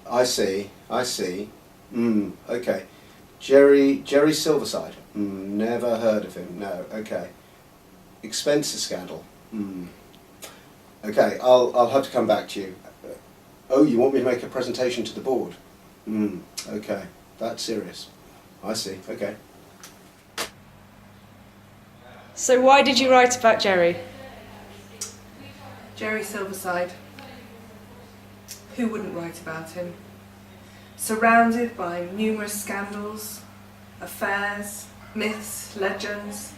I see, I see. Okay. Jerry Silverside. Never heard of him. No, okay. Expenses scandal. Okay, I'll have to come back to you. Oh, you want me to make a presentation to the board? Okay, that's serious. I see, okay. So why did you write about Jerry? Jerry Silverside. Who wouldn't write about him? Surrounded by numerous scandals, affairs, myths, legends,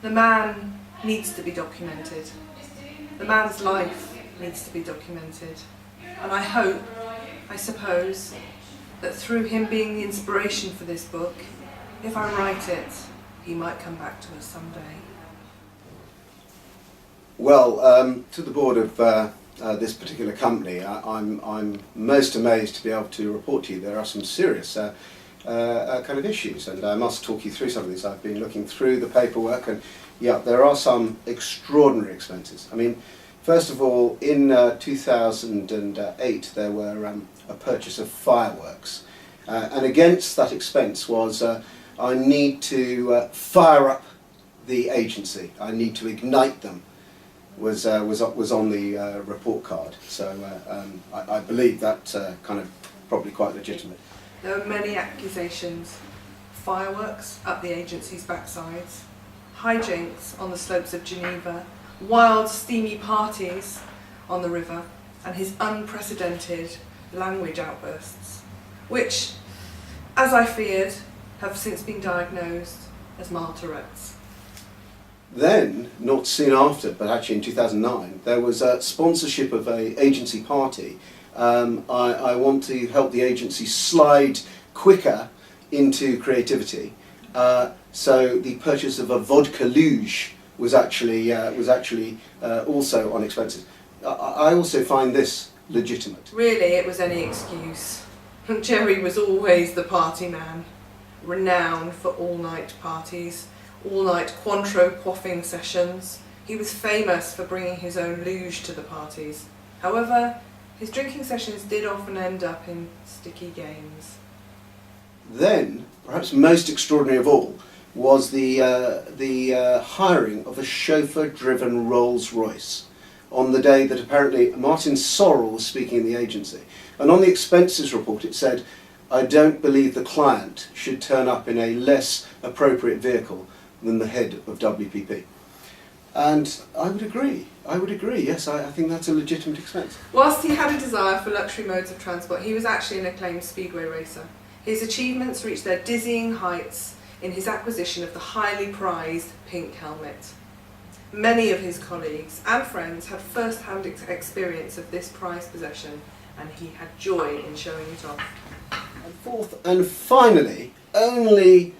the man needs to be documented. The man's life needs to be documented. And I hope, I suppose, that through him being the inspiration for this book, if I write it, he might come back to us someday. Well, to the board of this particular company, I'm most amazed to be able to report to you there are some serious kind of issues, and I must talk you through some of these. I've been looking through the paperwork, and yeah, there are some extraordinary expenses. I mean, first of all, in 2008 there were a purchase of fireworks, and against that expense was I need to fire up the agency. I need to ignite them. Was on the report card. So I believe that kind of probably quite legitimate. There were many accusations: fireworks up the agency's backsides, hijinks on the slopes of Geneva, wild steamy parties on the river, and his unprecedented language outbursts, which, as I feared, have since been diagnosed as mild Tourette's. Then, not soon after, but actually in 2009, there was a sponsorship of an agency party. I want to help the agency slide quicker into creativity. So the purchase of a vodka luge was actually also on expenses. I also find this legitimate. Really, it was any excuse. Jerry was always the party man, renowned for all-night parties, all-night Cointreau quaffing sessions. He was famous for bringing his own luge to the parties. However, his drinking sessions did often end up in sticky games. Then, perhaps most extraordinary of all, was the hiring of a chauffeur-driven Rolls-Royce on the day that apparently Martin Sorrell was speaking in the agency. And on the expenses report it said, "I don't believe the client should turn up in a less appropriate vehicle than the head of WPP." And I would agree, yes, I think that's a legitimate expense. Whilst he had a desire for luxury modes of transport, he was actually an acclaimed speedway racer. His achievements reached their dizzying heights in his acquisition of the highly prized pink helmet. Many of his colleagues and friends had first-hand experience of this prized possession, and he had joy in showing it off. And fourth and finally, only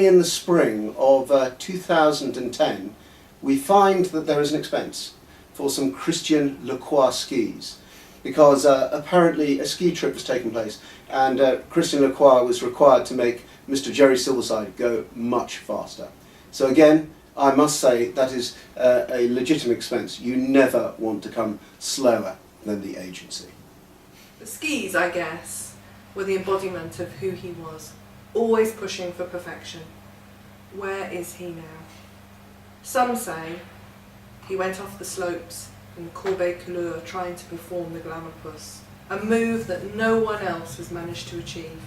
in the spring of 2010, we find that there is an expense for some Christian Lacroix skis, because apparently a ski trip was taking place, and Christian Lacroix was required to make Mr. Jerry Silverside go much faster. So again, I must say that is a legitimate expense. You never want to come slower than the agency. The skis, I guess, were the embodiment of who he was, always pushing for perfection. Where is he now? Some say he went off the slopes in the Corbeil-Couleur trying to perform the glamour puss, a move that no one else has managed to achieve.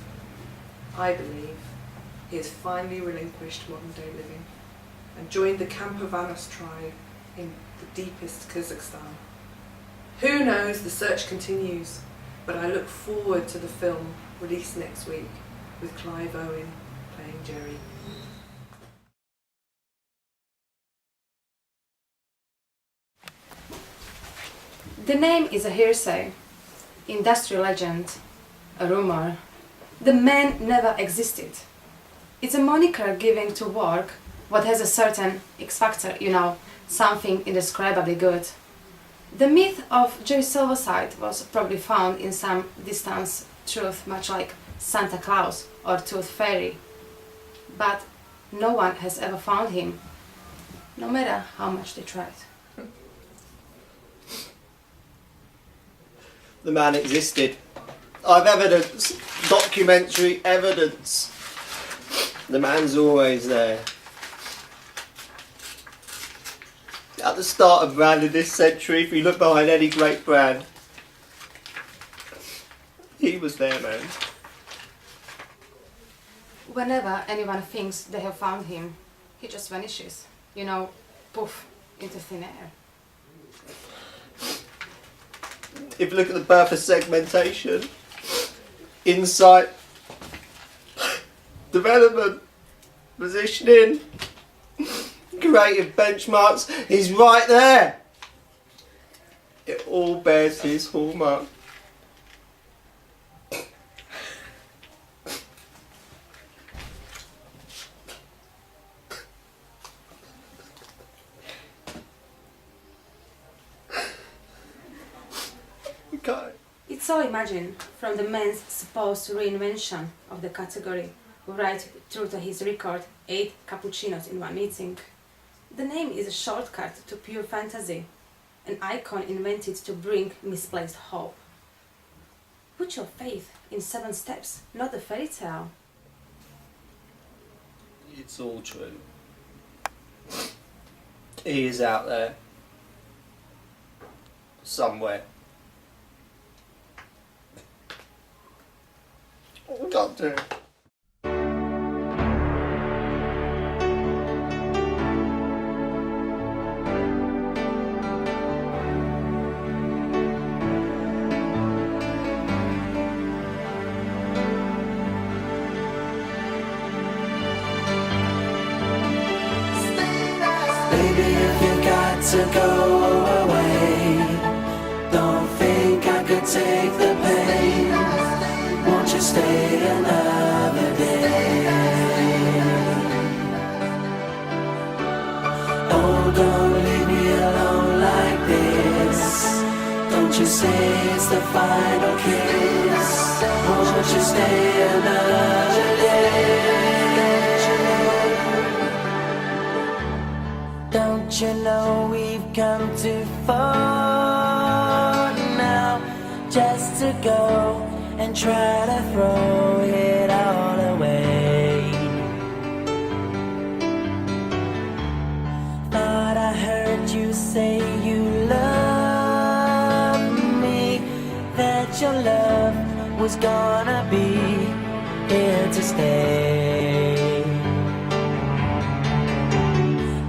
I believe he has finally relinquished modern day living and joined the Campervanus tribe in the deepest Kazakhstan. Who knows, the search continues, but I look forward to the film released next week with Clive Owen playing Jerry. The name is a hearsay, industry legend, a rumor. The man never existed. It's a moniker given to work what has a certain X factor, something indescribably good. The myth of Jerry Silverside was probably found in some distant truth, much like Santa Claus or Tooth Fairy. But no one has ever found him, no matter how much they tried. The man existed. I've evidence. Documentary evidence. The man's always there. At the start of brand of this century, if you look behind any great brand, he was there, man. Whenever anyone thinks they have found him, he just vanishes. You know, poof, into thin air. If you look at the birth of segmentation, insight, development, positioning, creative benchmarks, he's right there. It all bears his hallmark. Okay. It's so imagined from the man's supposed reinvention of the category, right through to his record 8 cappuccinos in one meeting. The name is a shortcut to pure fantasy, an icon invented to bring misplaced hope. Put your faith in 7 steps, not a fairy tale. It's all true. He is out there. Somewhere. Got to. Baby, if you got to go away, don't think I could take the pain. Won't you stay another day? Oh, don't leave me alone like this. Don't you say it's the final kiss. Won't you stay another day? Don't you know we've come too far now just to go and try to throw it all away? Thought I heard you say you love me, that your love was gonna be here to stay.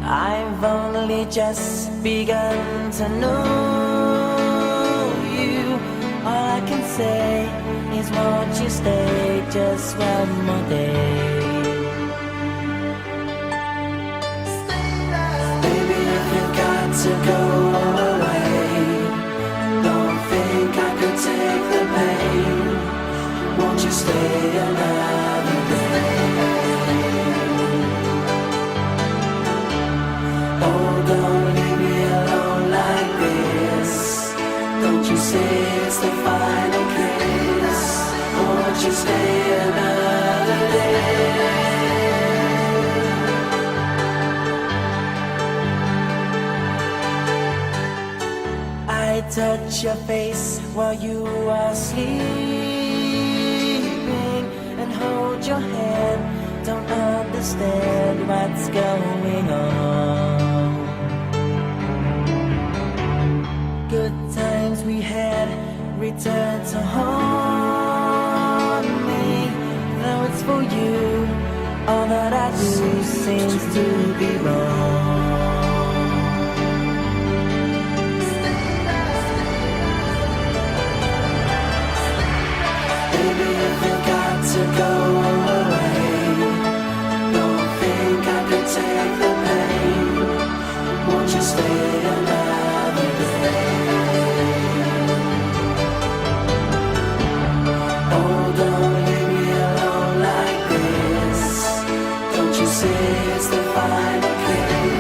I've only just begun to know you. All I can say is won't you stay just one more day? Baby, if you got to go away, don't think I could take the pain. Won't you stay another day? Oh, don't leave me alone like this. Don't you say it's the final kiss. Won't you stay another day? I touch your face while you are sleeping and hold your hand. Don't understand what's going on. Good times we had return to haunt me. Though it's for you, all that I do seems to be wrong. Baby, if you got to go away, don't think I could take the pain. Won't you stay another day? Oh, don't leave me alone like this. Don't you say it's the final kiss.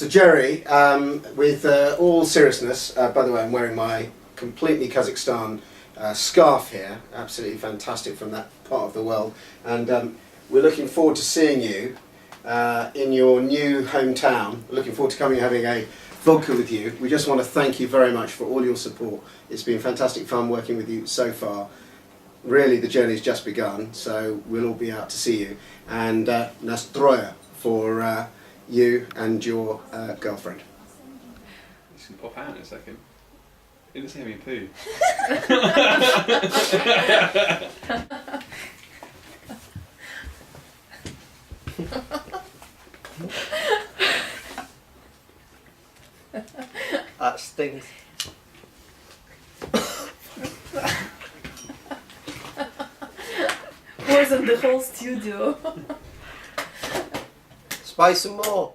So Jerry, with all seriousness, by the way, I'm wearing my completely Kazakhstan scarf here, absolutely fantastic from that part of the world, and we're looking forward to seeing you in your new hometown. Looking forward to coming and having a vodka with you. We just want to thank you very much for all your support. It's been fantastic fun working with you so far. Really, the journey's just begun, so we'll all be out to see you. And nastroya for you and your girlfriend. It's gonna pop out in a second. It didn't say me poo. That stinks. Poisoned the whole studio. Spice some more.